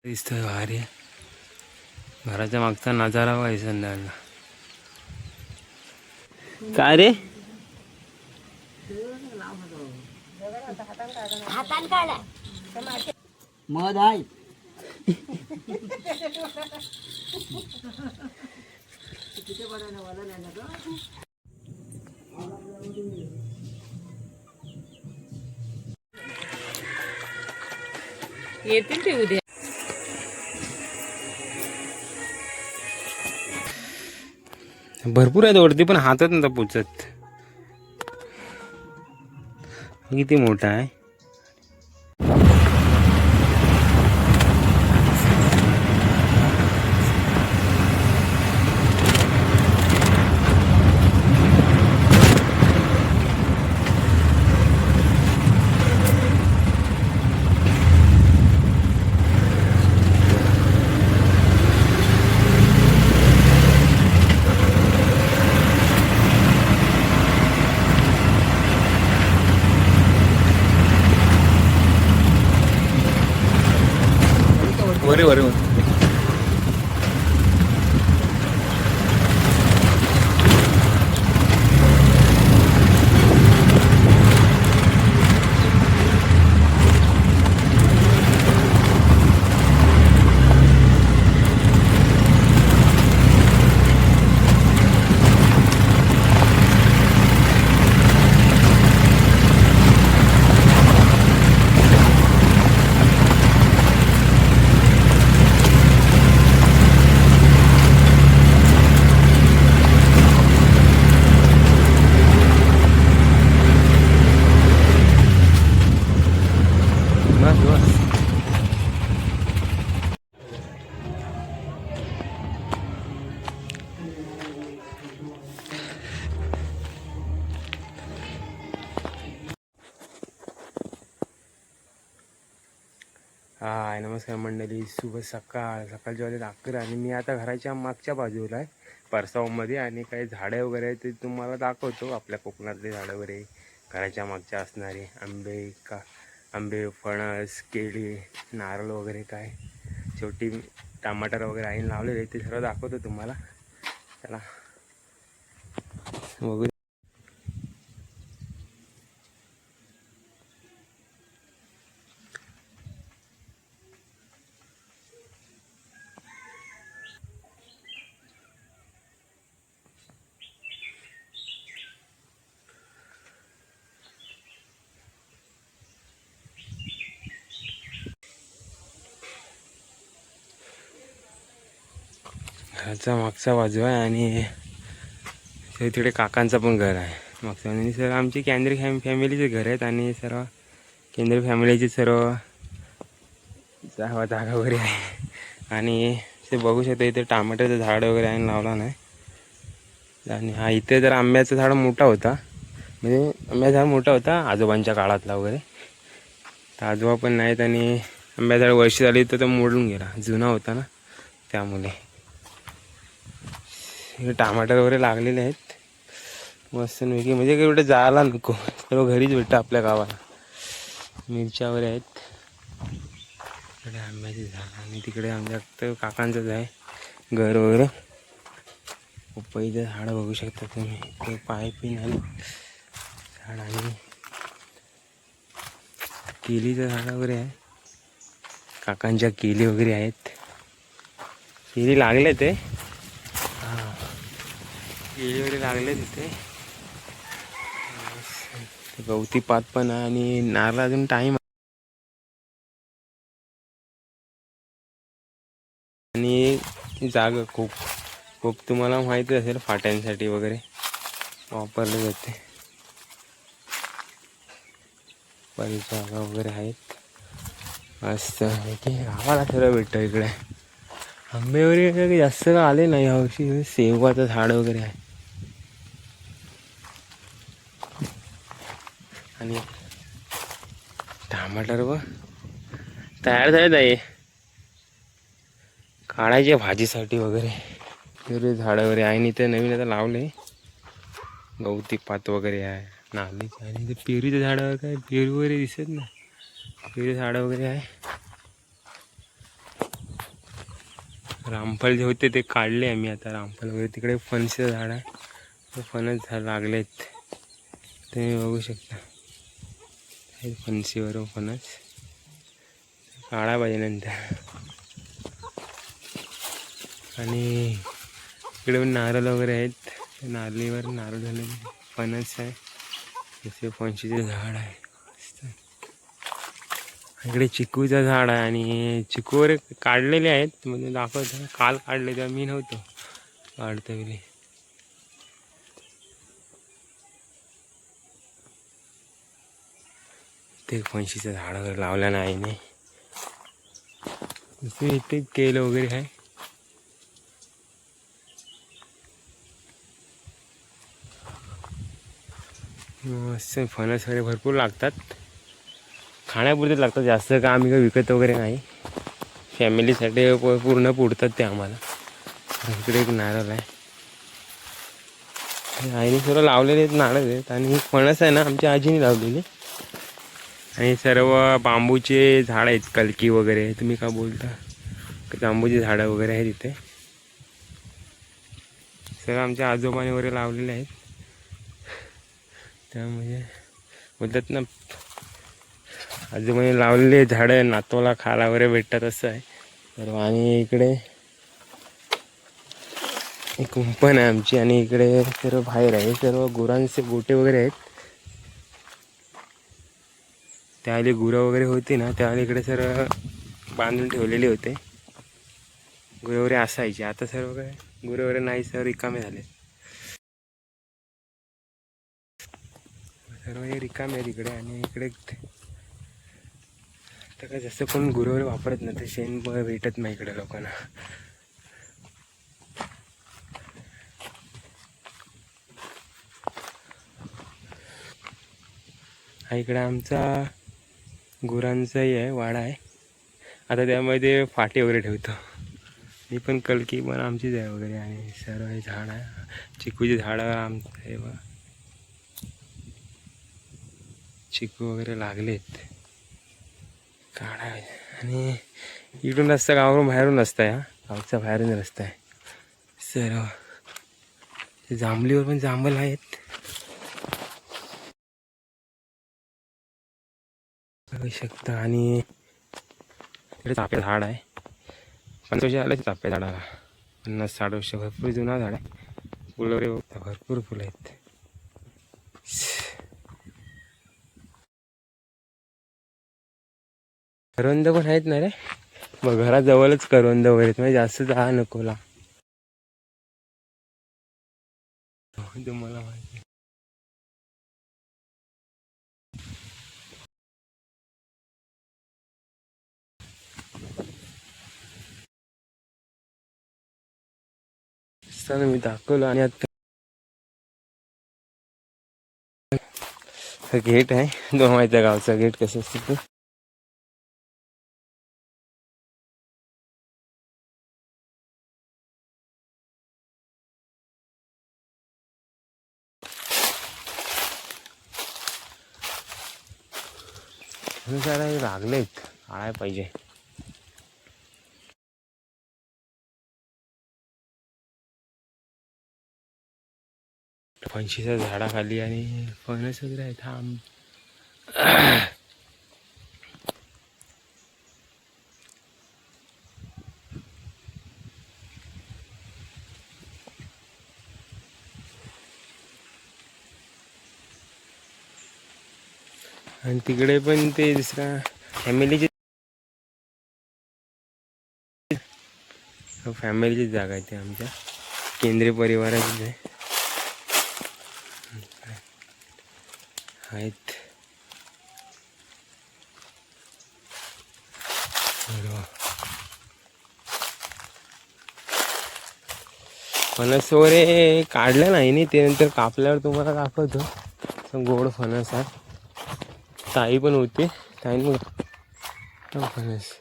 दिसतोय भारी. घराच्या मागचा नजारा पाहिजे संध्याकाळला. काय रे मध आहे. येतील ते उद्या. भरपूर आहेत वरती पण हातात नव्हता पोचत. किती मोठा आहे. वरे वरे हाय नमस्कार मंडळी. शुभ सकाळ. सकाळचे वाजले 11 आणि मी आता घराच्या मागच्या बाजूला आहे परसावमध्ये. आणि काही झाडे वगैरे ते तुम्हाला दाखवतो. आपल्या कोकणातले झाडं वगैरे घराच्या मागच्या असणारे आंबे फणस केळी नारळ वगैरे काय छोटी टमाटर वगैरे आईने लावलेले ते सर्व दाखवतो तुम्हाला. चला बघू. घराचा मागचा बाजू आहे आणि तिकडे काकांचं पण घर आहे मागचं. आणि सर्व आमची केंद्रीय फॅमिलीचे घर आहेत आणि सर्व केंद्रीय फॅमिलीची सर्व जागा वगैरे आहे. आणि ते बघू शकतो इथे टमाट्याचं झाड वगैरे आहे लावला नाही. आणि हा इथे जर आंब्याचं झाड मोठा होता म्हणजे आंब्याचं झाड मोठा होता आजोबांच्या काळातला वगैरे. तर आजोबा पण नाहीत आणि आंब्याचं झाड वर्ष झाली तर तो मोडून गेला. जुना होता ना त्यामुळे. हे टमाटर वगैरे लागलेले आहेत मस्त वेगळी. म्हणजे एवढे जायला नको सर्व घरीच भेटतं आपल्या गावाला. मिरच्या वगैरे आहेत. इकडे आंब्याचे झाड आणि तिकडे आमच्या तर काकांचंच आहे घर वगैरे. पपईचं झाड बघू शकता तुम्ही. ते पायपिन आणि झाड आणि केलीचं झाड वगैरे आहे. काकांच्या केली वगैरे आहेत. केली लागले ते केळी वगैरे लागले तिथे. गवती पात पण आहे आणि नारळ अजून टाईम. आणि जागा खूप तुम्हाला माहिती असेल फाट्यांसाठी वगैरे वापरले जाते. बरी जागा वगैरे आहेत मस्त. गावाला सर्व भेटतं इकडे. आंबे वगैरे जास्त आले नाही यावर्षी. शेवगाचं झाड वगैरे आहे आणि टमाटर व तयार झालेत आहे काढायचे भाजीसाठी वगैरे. वेगळे झाडं वगैरे आहे. आणि ते नवीन आता लावले गवती पात वगैरे आहे नागलीचे. आणि ते पेरूचे झाडं काय पेरू वगैरे दिसत ना. पेरू झाडं वगैरे आहे. रामफळ जे होते ते काढले आम्ही आता. रामफळ वगैरे तिकडे फणसाचं झाड आहे, ते फणस लागलेत तुम्ही बघू शकता. हे फणसीवर फणस काढा पाहिजे नंतर. आणि इकडे पण नारळ वगैरे आहेत, नारळीवर नारळ झाले. फणस आहे, तसे फणशीचे झाड आहे. इकडे चिकूचं झाड आहे आणि चिकू वगैरे काढलेले आहेत, म्हणजे दाखवतो. काल काढले तेव्हा मी नव्हतो काढतो वेळी. ते फणशीचं झाड वगैरे लावलं नाही. इथे केलं वगैरे आहे. मस्त फणस वगैरे भरपूर लागतात, खाण्यापुरते लागतात, जास्त का आम्ही काही विकत वगैरे नाही. फॅमिलीसाठी पूर्ण पुरतात ते आम्हाला. इकडे एक नारळ आहे, आईने सर्व लावलेले आहेत नारळ आहेत. आणि फणस आहे ना आमच्या आजीने लावलेली. आणि सर्व बांबूचे झाड आहेत, कलकी वगैरे तुम्ही का बोलता, बांबूची झाडं वगैरे आहेत इथे. सर्व आमच्या आजोबाने वगैरे लावलेले आहेत. त्यामुळे बोलतात ना, आजोबाने लावलेले झाडं नातवाला खायला वगैरे भेटतात, असं आहे सर्व. आणि इकडे एक कुंपण आहे आमची, आणि इकडे सर्व बाहेर आहे, सर्व गुरांचे गोटे वगैरे आहेत. त्यावेळी गुरं वगैरे होती ना, त्यावेळी इकडे सर्व बांधून ठेवलेले होते, गुरं वगैरे असायचे. आता सर्व काय गुरं वगैरे नाही, सर्व रिकामे झाले. सर्व हे रिकामे आहेत इकडे. आणि इकडे तर काय जास्त कोण गुरं वगैरे वापरत नाही, ते शेण भेटत नाही इकडे लोकांना. हा इकडे आमचा गुरांचाही आहे, वाडा आहे. आता त्यामध्ये फाटे वगैरे ठेवतो मी पण. कलकी पण आमचीच आहे वगैरे. आणि सर्व हे झाड आहे, चिकूची झाडं आमचं आहे बा. चिकू वगैरे लागलेत, काढा. आणि इकडून रस्ता गावावरून बाहेरून रस्ता आहे, गावचा बाहेरून रस्ता आहे सर्व. जांभलीवर पण जांभल आहेत, बघू शकता. आणि इकडे चाफ्याचं झाड आहे, 50 वर्ष आलं चाफ्या झाडाला, 50-60 वर्ष. भरपूर जुना झाड आहे. फुलं वगैरे भरपूर फुलं आहेत. करवंद पण आहेत ना रे, मग घराजवळच करवंद वगैरे, म्हणजे जास्त जा नकोला. तुम्हाला माहिती असताना मी दाखवलं. आणि आता गेट आहे, तो माहिती आहे गावचा गेट कसं असतं ते. लागलेत, आळाय पाहिजे. फणशीच्या झाडाखाली आणि फणस वगैरे आहे. थांब आणि तिकडे पण ते दुसरा फॅमिलीची जागा आहे, ते आमच्या केंद्रीय परिवाराचीच आहे. आहेत फणस वगैरे काढलं नाही ते, नंतर कापल्यावर तुम्हाला दाखवतो. गोड फणस आहे, ताई पण होती, ताईने फणस.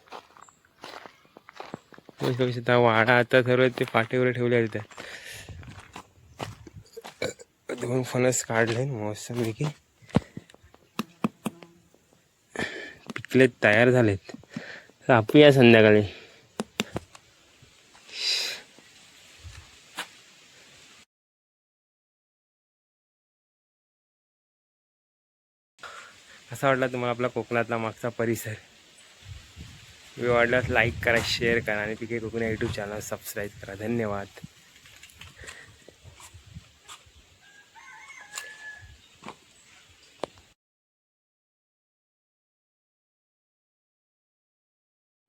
वाडा आता सर्व ते फाटे वगैरे ठेवले आहेत, दोन फणस काढले मोसंबी पिकलेत, तयार झालेत. कापूया संध्याकाळी. कसा वाटला तुम्हाला आपला कोकणातला मागचा परिसर? व्हिडिओ वाटल्यास लाईक करा, शेअर करा आणि पीके कोकण यूट्यूब चॅनल सबस्क्राईब करा. धन्यवाद.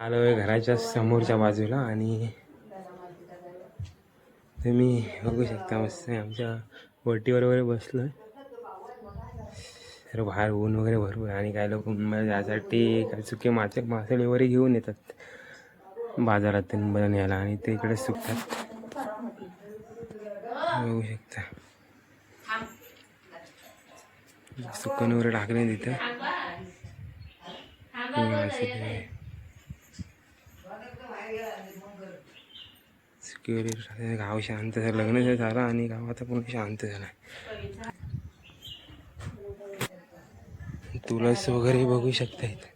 आलो आहे घराच्या समोरच्या बाजूला आणि तुम्ही बघू शकता मस्त आमच्या वटीवर वगैरे बसलो आहे. तर बाहेर ऊन वगैरे भरपूर आणि काही लोक यासाठी काही चुके मासळी वगैरे घेऊन येतात बाजारातून न्यायला आणि ते इकडे सुकतात. बघू शकता सुकन वगैरे टाकले तिथं. गाव शांत झालं, लग्न झालं आणि गावात पण शांत झाला. तुळस वगैरे बघू शकता इथे.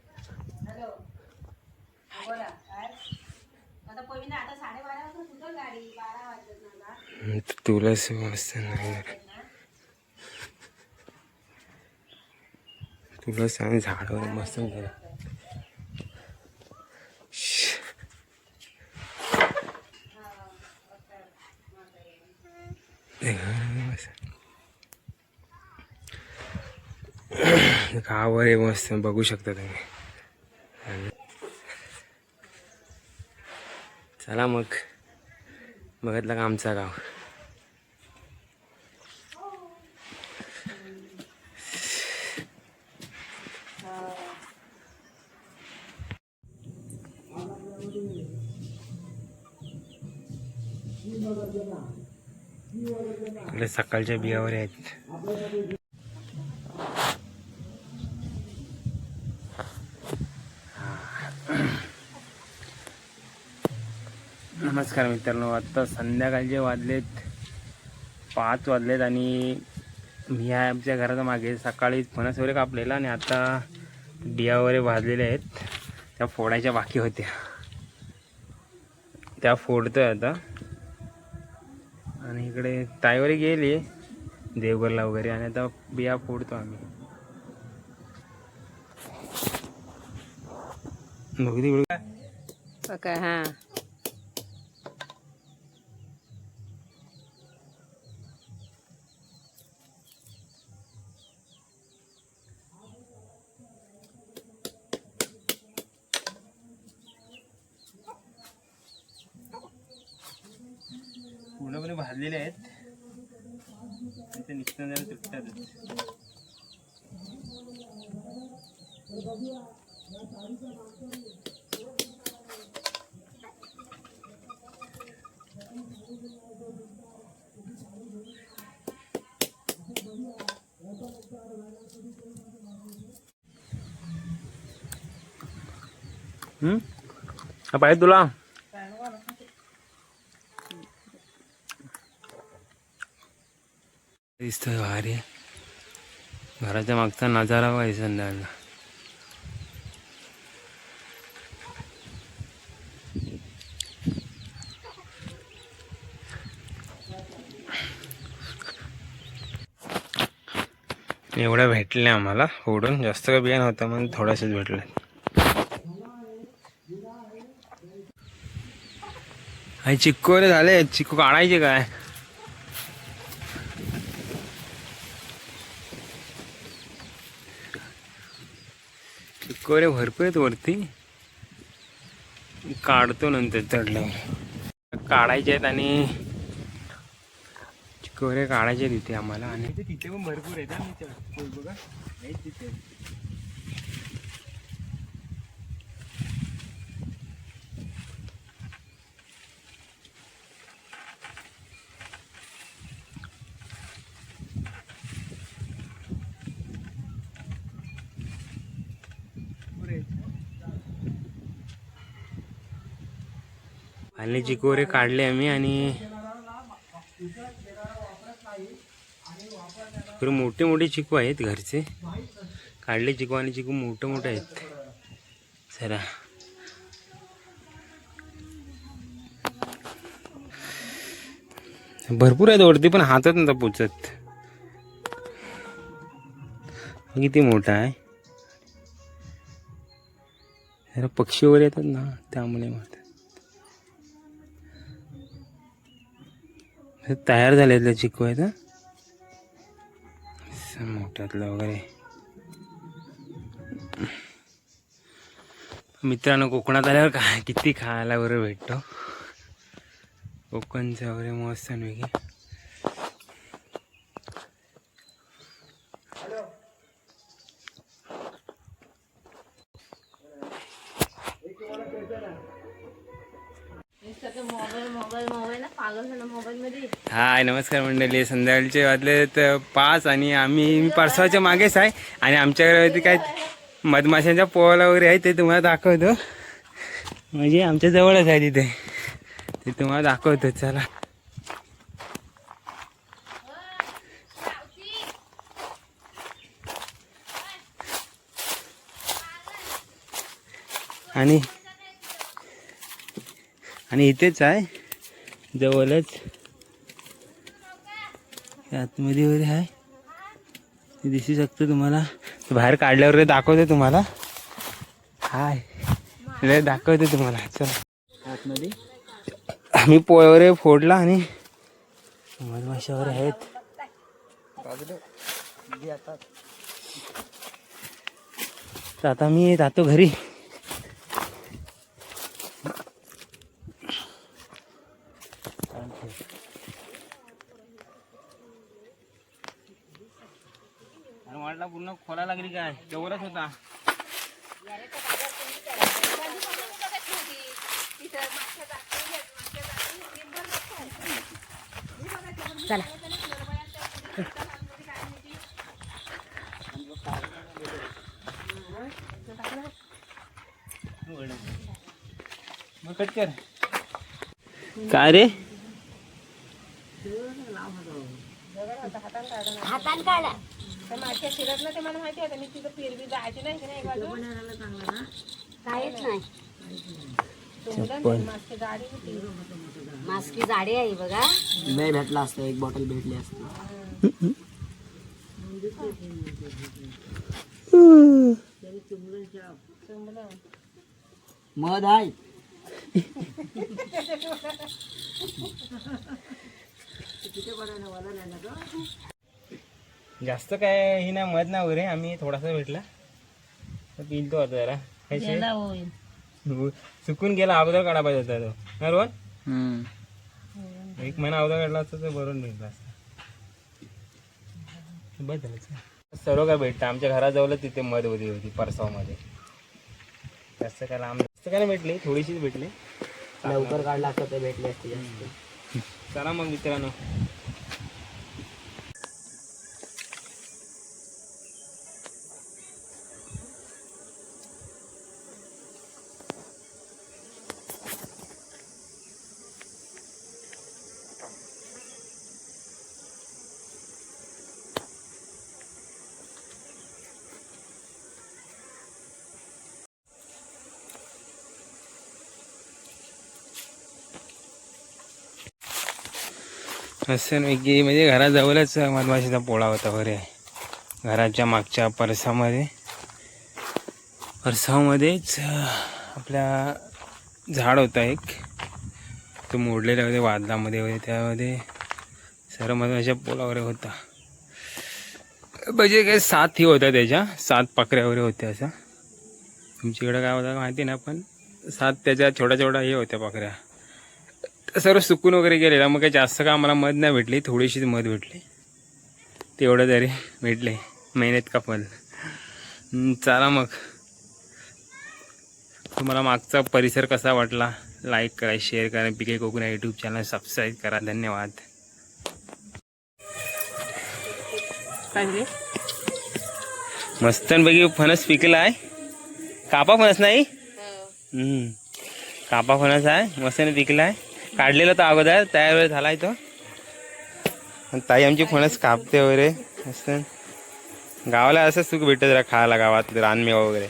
तुळस मस्त नाही तुळस आणि झाड वगैरे मस्त झालं. गाव वगैरे मस्त बघू शकता तुम्ही. चला मग बघितलं का आमचा गाव. इकडे सकाळच्या बियावर आहेत. नमस्कार मित्रांनो, आत्ता संध्याकाळचे वाजलेत 5 वाजलेत आणि मी आहे आमच्या घराच्या मागे. सकाळी फणस वगैरे कापलेला आणि आता बिया वगैरे भाजलेल्या आहेत, त्या फोडायच्या बाकी होत्या, त्या फोडतोय आता. आणि इकडे ताईवरी गेली देवगडला वगैरे आणि आता बिया फोडतो आम्ही. काय हां पूर्णपणे भाजलेले आहेत, ते निघताना जरा तुटतात. पाहिजे तुला दिसतोय भारी. घराच्या मागचा नजारा पाहिजे संध्याकाळला. एवढ्या भेटल्या आम्हाला फोडून, जास्त का बिया नव्हता मग थोड्याशाच भेटल्या. आणि चिक्कू वगैरे झाले, चिक्कू काढायचे काय? चिक्कू वगैरे भरपूर आहेत वरती, काढतो नंतर चढल्यावर. काढायचे आहेत आणि चिक्कू वगैरे काढायचे तिथे आम्हाला. आणि तिथे पण भरपूर आहेत बघा तिथे. आणि चिक्कू वगैरे काढले आम्ही आणि मोठे मोठे चिकू आहेत घरचे काढले चिकू. आणि चिकू मोठे मोठे आहेत जरा. भरपूर आहेत वरती पण हातात नव्हता पोचत. किती मोठा आहे. जरा पक्षी वगैरे येतात ना त्यामुळे मग तयार झाले चिकू आहेत मोठ्यातलं वगैरे. मित्रांनो कोकणात आल्यावर काय किती खायला वगैरे भेटतो. कोकणचं वगैरे मस्त वेगळी. हाय नमस्कार मंडळी. संध्याकाळचे वाजले तर 5 आणि मी परसाच्या मागेच आहे. आणि आमच्याकडे काय मधमाशांच्या पोळा वगैरे आहे ते तुम्हाला दाखवतो. म्हणजे आमच्या जवळच आहे तिथे, ते तुम्हाला दाखवतो. चला आणि इथेच आहे जवळच आतमध्ये वगैरे आहे ते दिसू शकतं तुम्हाला. बाहेर काढल्यावर दाखवतो तुम्हाला. हाय दाखवतो तुम्हाला. चला आतमध्ये आम्ही पोळ वगैरे फोडला आणि मधमाशा वगैरे आहेत. तर आता मी जातो घरी. वाटला पूर्ण खोला लागली काय जवळच होता. चला मग कट कर. काय रे हातान काढा. माझ्या शिरतलं ते मला माहिती आहे. मी तिथं फिरवी जायची नाही की नाही बाजू काहीच नाही. मागची गाडी होती. मास्की जाडी आहे बघा. नाही भेटला असतं, एक बॉटल भेटली असती. मध आहे. जास्त काय ही ना मध ना वगैरे आम्ही थोडासा भेटला तर पिलतो आता जरा. चुकून गेला अगोदर काढा पाहिजे होता तो ना रोहन. एक महिना अगोदर काढला असता तर बरोबर भेटला असता. बस झालं सर्व काय भेटतं. आमच्या घराजवळ तिथे मध होती परसावमध्ये. जास्त काय लांब जास्त काय नाही भेटली, थोडीशीच भेटली. लवकर काढला असतं ते भेटले असते जास्त. चला मग मित्रांनो. असं वेगळी म्हणजे घराजवळच मधमाशीचा पोळा होता बरे. घराच्या मागच्या परसामध्येच आपल्या झाड होता एक, तो मोडलेला होते वादलामध्ये वगैरे. त्यामध्ये सर्व मधमाशीचा पोळा वगैरे होता. म्हणजे काही 7 ही होत्या, त्याच्या 7 पाकऱ्या वगैरे होत्या. असं तुमच्याकडे काय होतं माहिती ना, पण 7 त्याच्या छोट्या हे होत्या पाकऱ्या. सर्व सुकून वगैरे गेलेला. मग काही जास्त का आम्हाला मध नाही भेटली, थोडीशीच मध भेटली. तेवढं तरी भेटले, मेहनत का फल. चला मग, तुम्हाला मागचा परिसर कसा वाटला लाईक करा, शेअर करा. PK Konkan YouTube channel subscribe करा. धन्यवाद. मस्तपैकी फणस पिकला आहे. कापा फणस नाही, कापा फणस आहे. मस्तने पिकला आहे. काढलेला तर अगोदर तयार वगैरे झालाय तो. ताई आमची फणस कापते वगैरे. असं गावाला असं सुख भेटत जरा खायला, गावात रानमेवा वगैरे.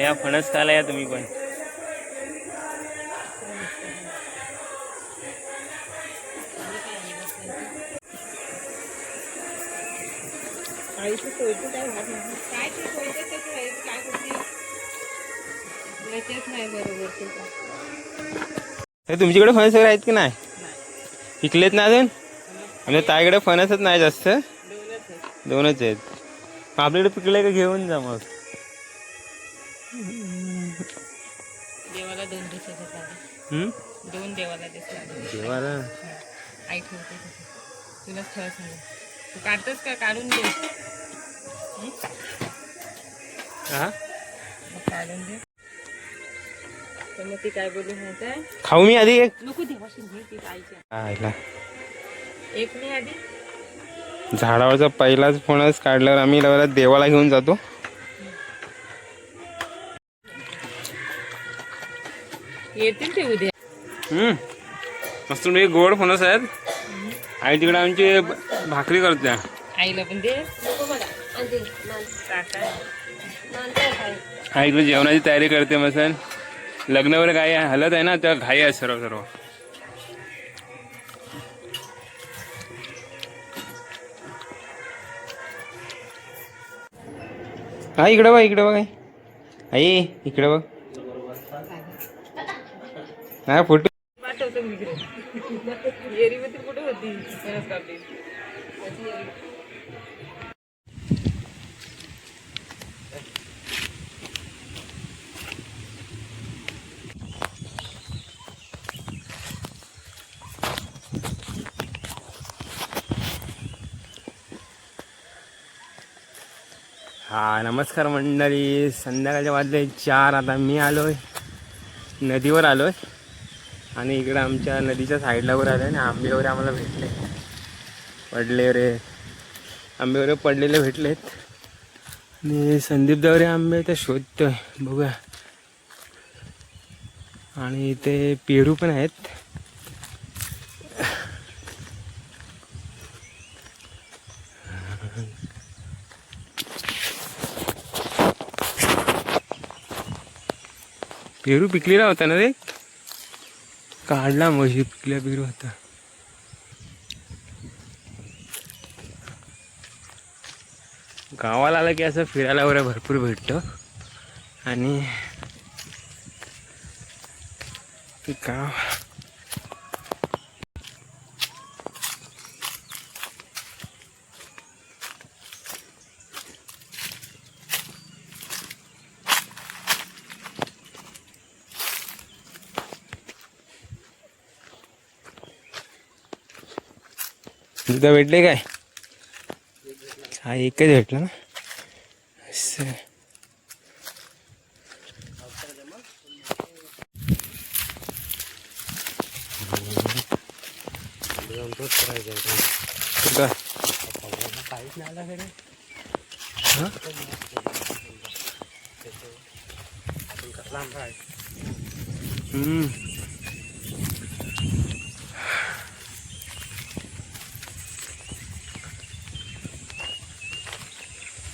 या फणस खायला या तुम्ही पण. आईची सोयची काय होत नाही. काय ते सोयचं ते काय काय करते तेच नाही बरोबर ते काय. तुमच्याकडे फणस वगैरे आहेत की नाही? पिकलेत ना अजून? आमच्या ताईकडे फणसच नाही जास्त, 2च आहेत. आपल्याकडे पिकले का घेऊन जा मग. देवाला 2 दिवसाचे लागले. हम्म? 2 देवाला दिवस लागले. देवाला आई ठेवते तुलाच खरं सांग. तू काढतोस का? काढून दे. हा मग काढून दे. तर मग ती काय बोलली माहिती आहे? खाऊ मी आधी एक. नको देवाशी घे ती आईच्या. आयला. एक नाही आधी. झाडावरचा पहिलाच फणस काढल्यावर आम्ही लवकरात देवाला घेऊन जातो. येतील ते उद्या. मस्त म्हणजे गोड फणस आहेत. आई तिकडे आमची भाकरी करते. आईला पण दे. नको मला आणि दे, काका नंतर काय. आई इकडे जेवणाची तयारी करते. मसन लग्न वगैरे काय हलत आहे ना, त्या घाई आहे सर्व. हा इकडे बघ आई इकडे बघ. हा फोटो पाठवतो मी इकडे. येरीमध्ये कुठे होती फणस कापली. हा नमस्कार मंडळी. संध्याकाळच्या वाजले 4. आता मी आलोय नदीवर आलोय आणि इकडे आमच्या नदीच्या साईडला वर आलोय आणि आंबे वगैरे आम्हाला भेटले. आंबे वगैरे पडलेले भेटलेत आणि संदीप दवरे आंबे तर शोधतोय बघूया. आणि इथे पेरू पण आहेत. पेरू पिकलेला होता ना रे, काढला म्हशी पिकल्या पेरू होता. गावाला आलं की असं फिरायला वगैरे भरपूर भेटतं. आणि गाव तुझं भेटले काय? हा एकच भेटला ना. असं काहीच नाही आला.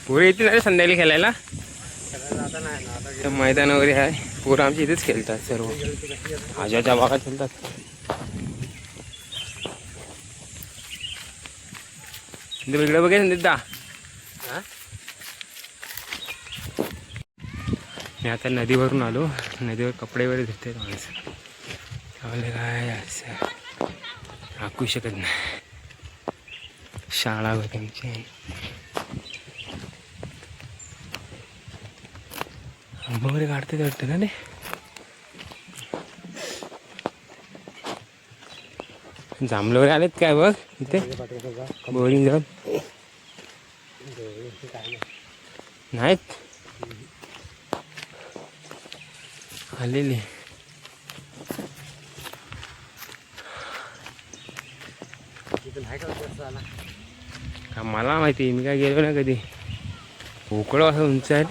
पोरं येतील ना संध्याकाळी खेळायला. मैदान वगैरे आहे. पोरं आमच्या इथेच खेळतात सर्व. आजाच्या भागात खेळतात. इकडे बघाय संदीप दा. मी आता नदीवरून आलो. नदीवर कपडे वगैरे धुते माणसं. त्यामुळे काय असं हाकू शकत नाही. शाळा होती त्यांची. आंबा वगैरे काढते वाटतं ना ते. जांभळं वगैरे आलेत काय बघ इथे बोरिंग जाऊन. नाहीत आलेली. मला माहिती, मी काय गेलो ना कधी. पोकळ असं उंच आहे.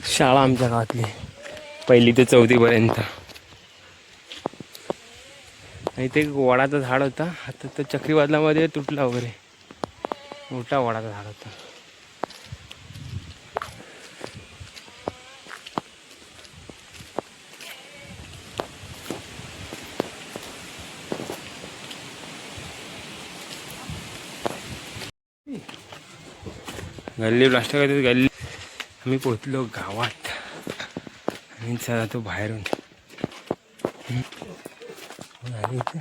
शाळा आमच्या गावातली 1ली ते 4थी पर्यंत. आणि ते वडाचं झाड होता, आता तो चक्रीवादलामध्ये तुटला वगैरे. मोठा वडाचा झाड होता. गल्ली प्लास्टिक गल्ली. आम्ही पोचलो गावात आणि चला तो बाहेरून आणि इथे